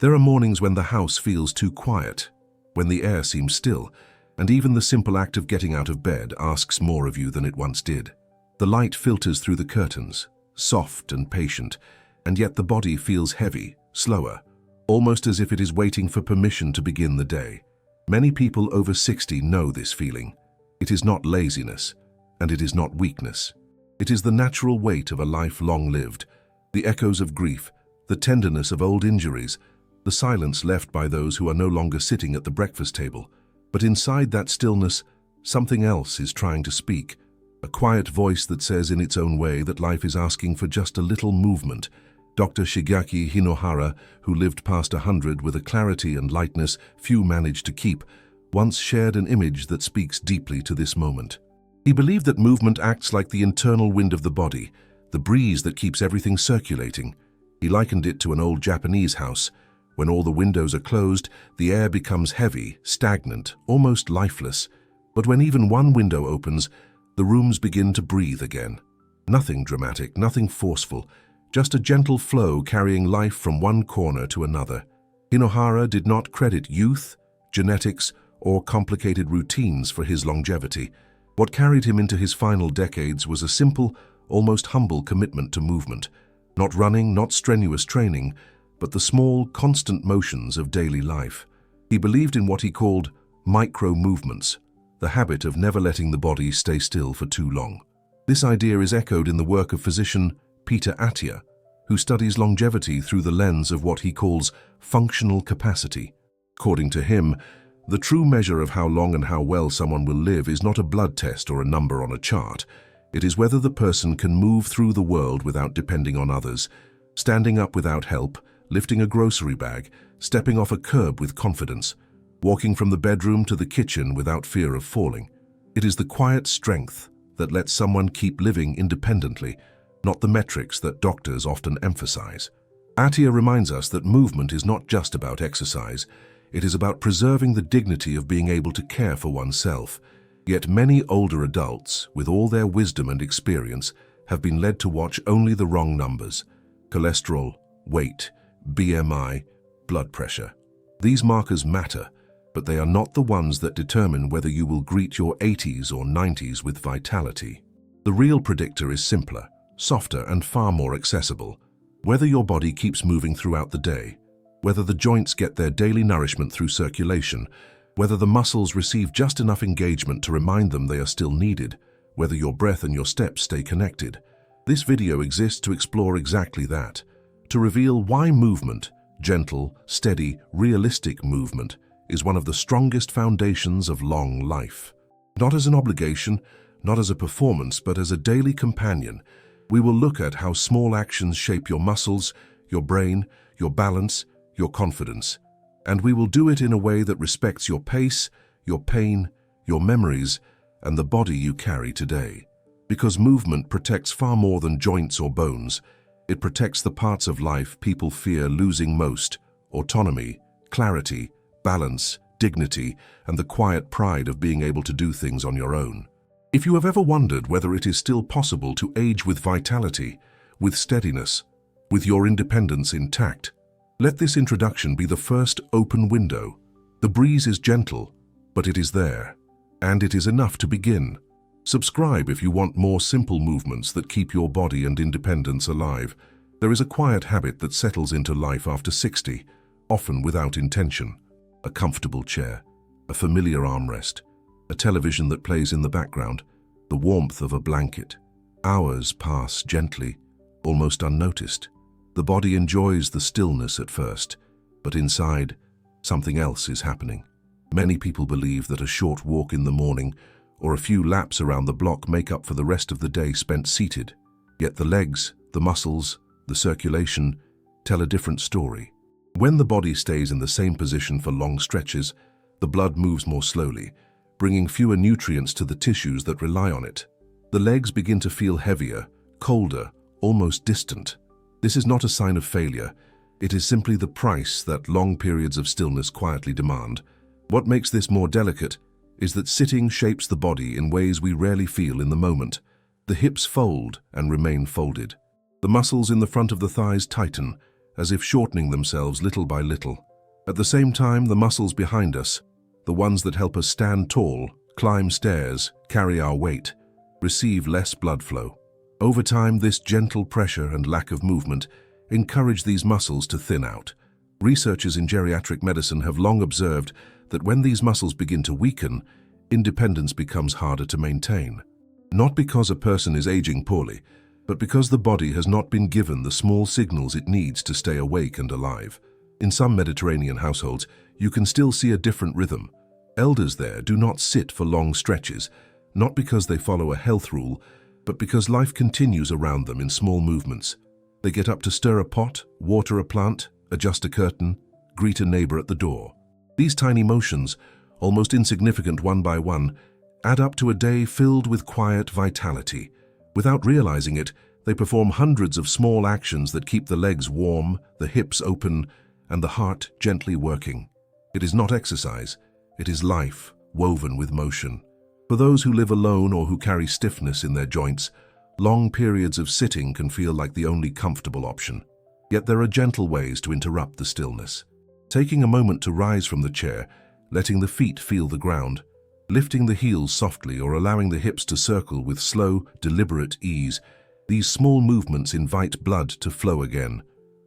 There are mornings when the house feels too quiet, when the air seems still, and even the simple act of getting out of bed asks more of you than it once did. The light filters through the curtains, soft and patient, and yet the body feels heavy, slower, almost as if it is waiting for permission to begin the day. Many people over 60 know this feeling. It is not laziness, and it is not weakness. It is the natural weight of a life long lived, the echoes of grief, the tenderness of old injuries, the silence left by those who are no longer sitting at the breakfast table. But inside that stillness, something else is trying to speak, a quiet voice that says in its own way that life is asking for just a little movement. Dr. Shigeaki Hinohara, who lived past 100 with a clarity and lightness few managed to keep, once shared an image that speaks deeply to this moment. He believed that movement acts like the internal wind of the body, the breeze that keeps everything circulating. He likened it to an old Japanese house. When all the windows are closed, the air becomes heavy, stagnant, almost lifeless. But when even one window opens, the rooms begin to breathe again. Nothing dramatic, nothing forceful, just a gentle flow carrying life from one corner to another. Hinohara did not credit youth, genetics, or complicated routines for his longevity. What carried him into his final decades was a simple, almost humble commitment to movement. Not running, not strenuous training, but the small, constant motions of daily life. He believed in what he called micro-movements, the habit of never letting the body stay still for too long. This idea is echoed in the work of physician Peter Attia, who studies longevity through the lens of what he calls functional capacity. According to him, the true measure of how long and how well someone will live is not a blood test or a number on a chart. It is whether the person can move through the world without depending on others, standing up without help, lifting a grocery bag, stepping off a curb with confidence, walking from the bedroom to the kitchen without fear of falling. It is the quiet strength that lets someone keep living independently, not the metrics that doctors often emphasize. Attia reminds us that movement is not just about exercise. It is about preserving the dignity of being able to care for oneself. Yet many older adults, with all their wisdom and experience, have been led to watch only the wrong numbers: cholesterol, weight, BMI, blood pressure. These markers matter, but they are not the ones that determine whether you will greet your 80s or 90s with vitality. The real predictor is simpler, softer, and far more accessible. Whether your body keeps moving throughout the day, whether the joints get their daily nourishment through circulation, whether the muscles receive just enough engagement to remind them they are still needed, whether your breath and your steps stay connected. This video exists to explore exactly that, to reveal why movement, gentle, steady, realistic movement, is one of the strongest foundations of long life. Not as an obligation, not as a performance, but as a daily companion. We will look at how small actions shape your muscles, your brain, your balance, your confidence. And we will do it in a way that respects your pace, your pain, your memories, and the body you carry today. Because movement protects far more than joints or bones. It protects the parts of life people fear losing most: autonomy, clarity, balance, dignity, and the quiet pride of being able to do things on your own. If you have ever wondered whether it is still possible to age with vitality, with steadiness, with your independence intact, let this introduction be the first open window. The breeze is gentle, but it is there, and it is enough to begin. Subscribe if you want more simple movements that keep your body and independence alive. There is a quiet habit that settles into life after 60, often without intention. A comfortable chair, a familiar armrest, a television that plays in the background, the warmth of a blanket. Hours pass gently, almost unnoticed. The body enjoys the stillness at first, but inside, something else is happening. Many people believe that a short walk in the morning or a few laps around the block make up for the rest of the day spent seated. Yet the legs, the muscles, the circulation tell a different story. When the body stays in the same position for long stretches, the blood moves more slowly, bringing fewer nutrients to the tissues that rely on it. The legs begin to feel heavier, colder, almost distant. This is not a sign of failure. It is simply the price that long periods of stillness quietly demand. What makes this more delicate is that sitting shapes the body in ways we rarely feel in the moment. The hips fold and remain folded. The muscles in the front of the thighs tighten, as if shortening themselves little by little. At the same time, the muscles behind us, the ones that help us stand tall, climb stairs, carry our weight, receive less blood flow. Over time, this gentle pressure and lack of movement encourage these muscles to thin out. Researchers in geriatric medicine have long observed that when these muscles begin to weaken, independence becomes harder to maintain. Not because a person is aging poorly, but because the body has not been given the small signals it needs to stay awake and alive. In some Mediterranean households, you can still see a different rhythm. Elders there do not sit for long stretches, not because they follow a health rule, but because life continues around them in small movements. They get up to stir a pot, water a plant, adjust a curtain, greet a neighbor at the door. These tiny motions, almost insignificant one by one, add up to a day filled with quiet vitality. Without realizing it, they perform hundreds of small actions that keep the legs warm, the hips open, and the heart gently working. It is not exercise, it is life, woven with motion. For those who live alone or who carry stiffness in their joints, long periods of sitting can feel like the only comfortable option. Yet there are gentle ways to interrupt the stillness. Taking a moment to rise from the chair, letting the feet feel the ground, lifting the heels softly or allowing the hips to circle with slow, deliberate ease, these small movements invite blood to flow again.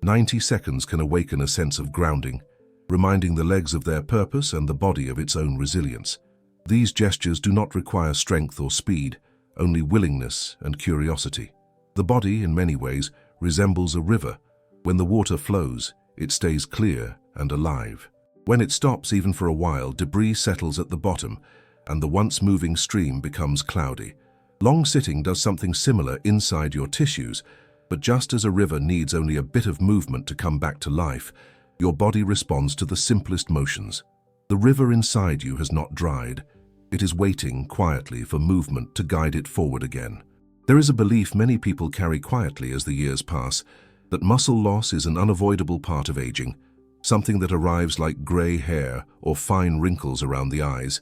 90 seconds can awaken a sense of grounding, reminding the legs of their purpose and the body of its own resilience. These gestures do not require strength or speed, only willingness and curiosity. The body, in many ways, resembles a river. When the water flows, it stays clear and alive. When it stops, even for a while, debris settles at the bottom, and the once moving stream becomes cloudy. Long sitting does something similar inside your tissues, but just as a river needs only a bit of movement to come back to life, your body responds to the simplest motions. The river inside you has not dried. It is waiting quietly for movement to guide it forward again. There is a belief many people carry quietly as the years pass, that muscle loss is an unavoidable part of aging, something that arrives like gray hair or fine wrinkles around the eyes.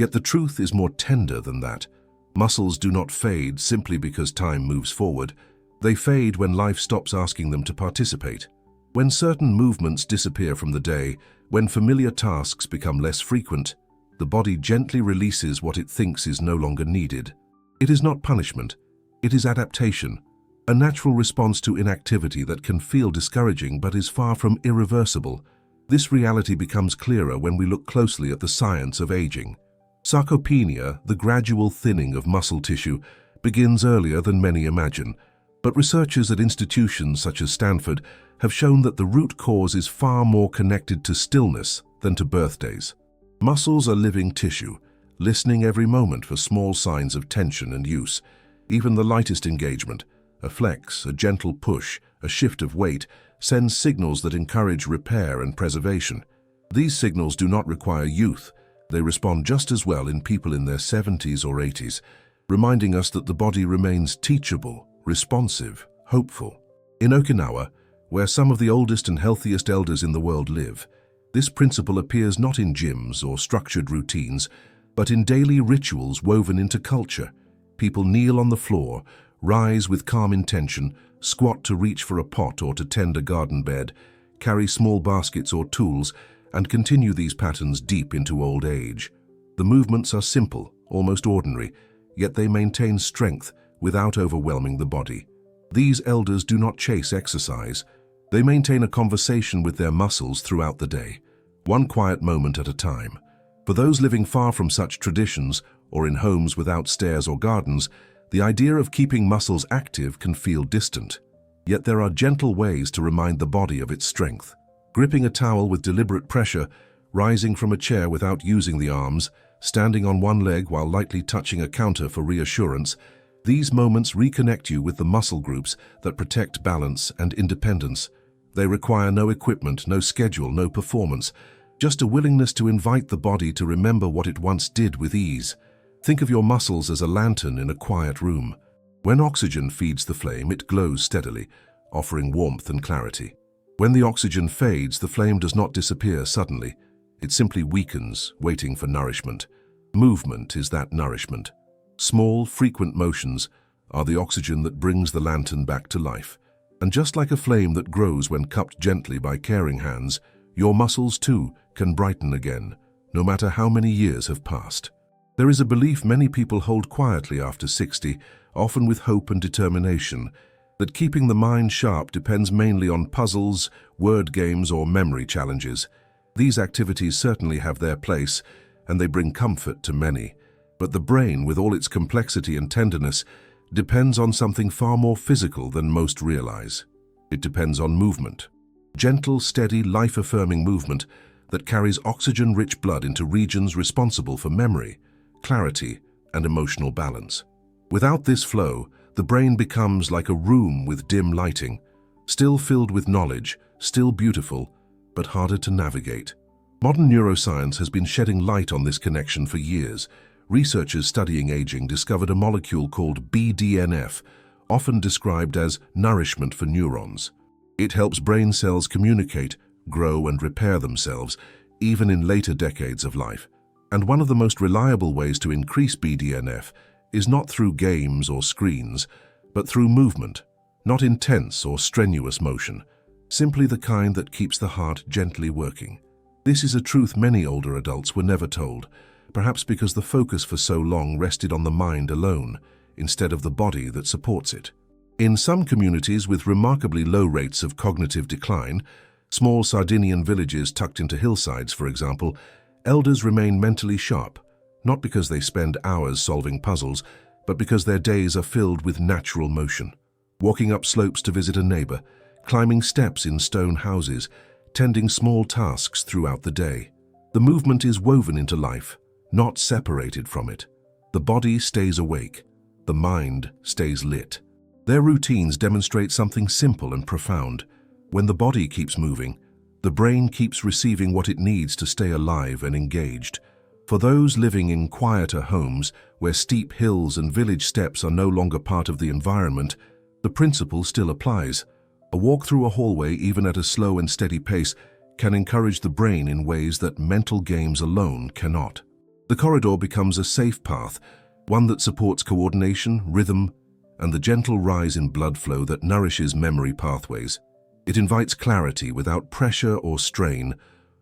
Yet the truth is more tender than that. Muscles do not fade simply because time moves forward. They fade when life stops asking them to participate. When certain movements disappear from the day, when familiar tasks become less frequent, the body gently releases what it thinks is no longer needed. It is not punishment, it is adaptation, a natural response to inactivity that can feel discouraging but is far from irreversible. This reality becomes clearer when we look closely at the science of aging. Sarcopenia, the gradual thinning of muscle tissue, begins earlier than many imagine, but researchers at institutions such as Stanford have shown that the root cause is far more connected to stillness than to birthdays. Muscles are living tissue, listening every moment for small signs of tension and use. Even the lightest engagement, a flex, a gentle push, a shift of weight, sends signals that encourage repair and preservation. These signals do not require youth. They respond just as well in people in their 70s or 80s, reminding us that the body remains teachable, responsive, hopeful. In Okinawa, where some of the oldest and healthiest elders in the world live, this principle appears not in gyms or structured routines, but in daily rituals woven into culture. People kneel on the floor, rise with calm intention, squat to reach for a pot or to tend a garden bed, carry small baskets or tools, and continue these patterns deep into old age. The movements are simple, almost ordinary, yet they maintain strength without overwhelming the body. These elders do not chase exercise. They maintain a conversation with their muscles throughout the day, one quiet moment at a time. For those living far from such traditions or in homes without stairs or gardens, the idea of keeping muscles active can feel distant. Yet there are gentle ways to remind the body of its strength. Gripping a towel with deliberate pressure, rising from a chair without using the arms, standing on one leg while lightly touching a counter for reassurance, these moments reconnect you with the muscle groups that protect balance and independence. They require no equipment, no schedule, no performance, just a willingness to invite the body to remember what it once did with ease. Think of your muscles as a lantern in a quiet room. When oxygen feeds the flame, it glows steadily, offering warmth and clarity. When the oxygen fades, the flame does not disappear suddenly. It simply weakens, waiting for nourishment. Movement is that nourishment. Small, frequent motions are the oxygen that brings the lantern back to life. And just like a flame that grows when cupped gently by caring hands, your muscles too can brighten again, no matter how many years have passed. There is a belief many people hold quietly after 60, often with hope and determination, that keeping the mind sharp depends mainly on puzzles, word games, or memory challenges. These activities certainly have their place, and they bring comfort to many. But the brain, with all its complexity and tenderness, depends on something far more physical than most realize. It depends on movement. Gentle, steady, life-affirming movement that carries oxygen-rich blood into regions responsible for memory, clarity, and emotional balance. Without this flow, the brain becomes like a room with dim lighting, still filled with knowledge, still beautiful, but harder to navigate. Modern neuroscience has been shedding light on this connection for years. Researchers studying aging discovered a molecule called BDNF, often described as nourishment for neurons. It helps brain cells communicate, grow, and repair themselves, even in later decades of life. And one of the most reliable ways to increase BDNF is not through games or screens, but through movement, not intense or strenuous motion, simply the kind that keeps the heart gently working. This is a truth many older adults were never told, perhaps because the focus for so long rested on the mind alone, instead of the body that supports it. In some communities with remarkably low rates of cognitive decline, small Sardinian villages tucked into hillsides, for example, elders remain mentally sharp, not because they spend hours solving puzzles, but because their days are filled with natural motion. Walking up slopes to visit a neighbor, climbing steps in stone houses, tending small tasks throughout the day. The movement is woven into life, not separated from it. The body stays awake, the mind stays lit. Their routines demonstrate something simple and profound. When the body keeps moving, the brain keeps receiving what it needs to stay alive and engaged. For those living in quieter homes, where steep hills and village steps are no longer part of the environment, the principle still applies. A walk through a hallway, even at a slow and steady pace, can encourage the brain in ways that mental games alone cannot. The corridor becomes a safe path, one that supports coordination, rhythm, and the gentle rise in blood flow that nourishes memory pathways. It invites clarity without pressure or strain,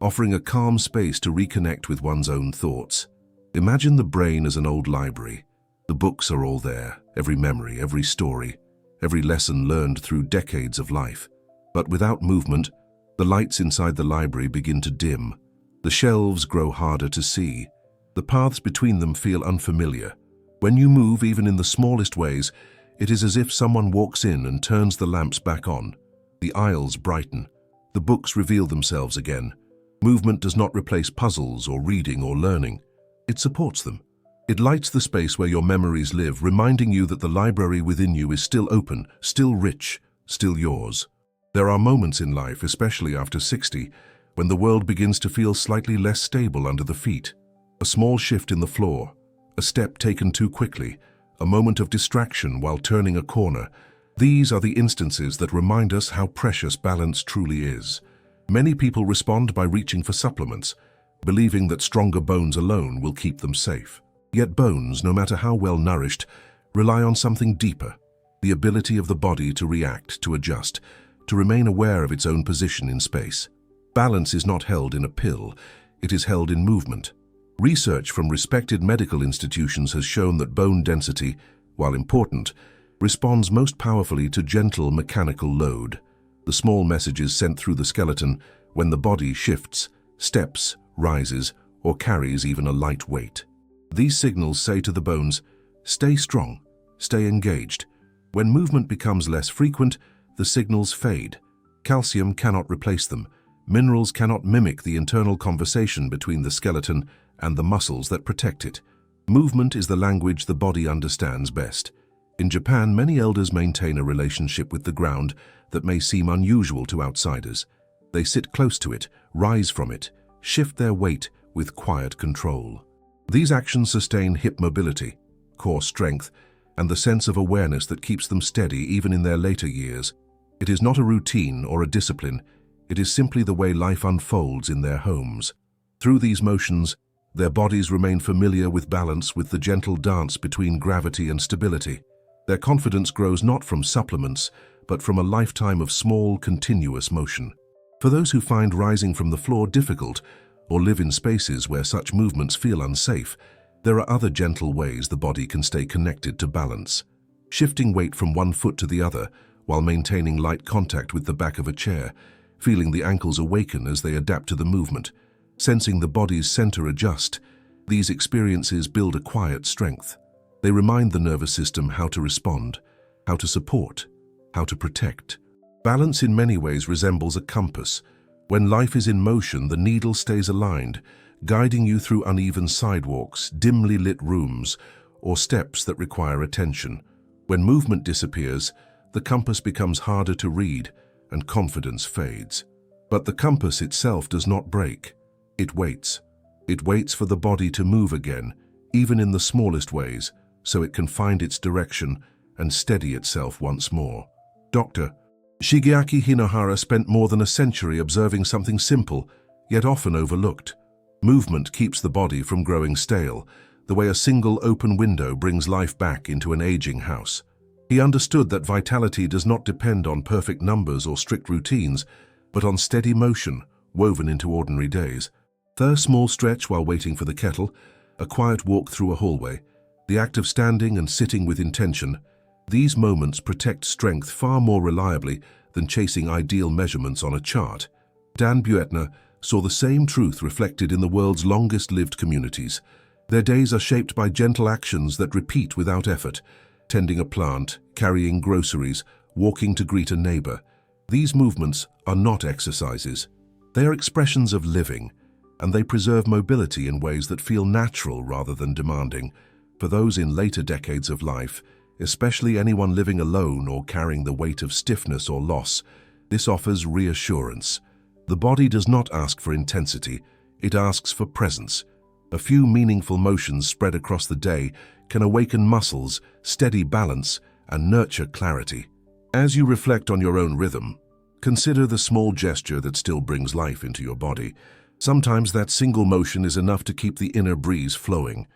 offering a calm space to reconnect with one's own thoughts. Imagine the brain as an old library. The books are all there, every memory, every story, every lesson learned through decades of life. But without movement, the lights inside the library begin to dim. The shelves grow harder to see. The paths between them feel unfamiliar. When you move, even in the smallest ways, it is as if someone walks in and turns the lamps back on. The aisles brighten. The books reveal themselves again. Movement does not replace puzzles or reading or learning. It supports them. It lights the space where your memories live, reminding you that the library within you is still open, still rich, still yours. There are moments in life, especially after 60, when the world begins to feel slightly less stable under the feet. A small shift in the floor, a step taken too quickly, a moment of distraction while turning a corner. These are the instances that remind us how precious balance truly is. Many people respond by reaching for supplements, believing that stronger bones alone will keep them safe. Yet bones, no matter how well nourished, rely on something deeper, the ability of the body to react, to adjust, to remain aware of its own position in space. Balance is not held in a pill, it is held in movement. Research from respected medical institutions has shown that bone density, while important, responds most powerfully to gentle mechanical load, the small messages sent through the skeleton when the body shifts, steps, rises, or carries even a light weight. These signals say to the bones, stay strong, stay engaged. When movement becomes less frequent, the signals fade. Calcium cannot replace them. Minerals cannot mimic the internal conversation between the skeleton and the muscles that protect it. Movement is the language the body understands best. In Japan, many elders maintain a relationship with the ground that may seem unusual to outsiders. They sit close to it, rise from it, shift their weight with quiet control. These actions sustain hip mobility, core strength, and the sense of awareness that keeps them steady even in their later years. It is not a routine or a discipline, it is simply the way life unfolds in their homes. Through these motions, their bodies remain familiar with balance, with the gentle dance between gravity and stability. Their confidence grows not from supplements, but from a lifetime of small, continuous motion. For those who find rising from the floor difficult or live in spaces where such movements feel unsafe, there are other gentle ways the body can stay connected to balance. Shifting weight from one foot to the other while maintaining light contact with the back of a chair, feeling the ankles awaken as they adapt to the movement, sensing the body's center adjust. These experiences build a quiet strength. They remind the nervous system how to respond, how to support, how to protect. Balance in many ways resembles a compass. When life is in motion, the needle stays aligned, guiding you through uneven sidewalks, dimly lit rooms, or steps that require attention. When movement disappears, the compass becomes harder to read and confidence fades. But the compass itself does not break. It waits. It waits for the body to move again, even in the smallest ways, so it can find its direction and steady itself once more. Dr. Shigeaki Hinohara spent more than a century observing something simple, yet often overlooked. Movement keeps the body from growing stale, the way a single open window brings life back into an aging house. He understood that vitality does not depend on perfect numbers or strict routines, but on steady motion woven into ordinary days. A small stretch while waiting for the kettle, a quiet walk through a hallway, the act of standing and sitting with intention. These moments protect strength far more reliably than chasing ideal measurements on a chart. Dan Buettner saw the same truth reflected in the world's longest-lived communities. Their days are shaped by gentle actions that repeat without effort, tending a plant, carrying groceries, walking to greet a neighbor. These movements are not exercises. They are expressions of living, and they preserve mobility in ways that feel natural rather than demanding. For those in later decades of life, especially anyone living alone or carrying the weight of stiffness or loss, this offers reassurance. The body does not ask for intensity, it asks for presence. A few meaningful motions spread across the day can awaken muscles, steady balance, and nurture clarity. As you reflect on your own rhythm, consider the small gesture that still brings life into your body. Sometimes that single motion is enough to keep the inner breeze flowing.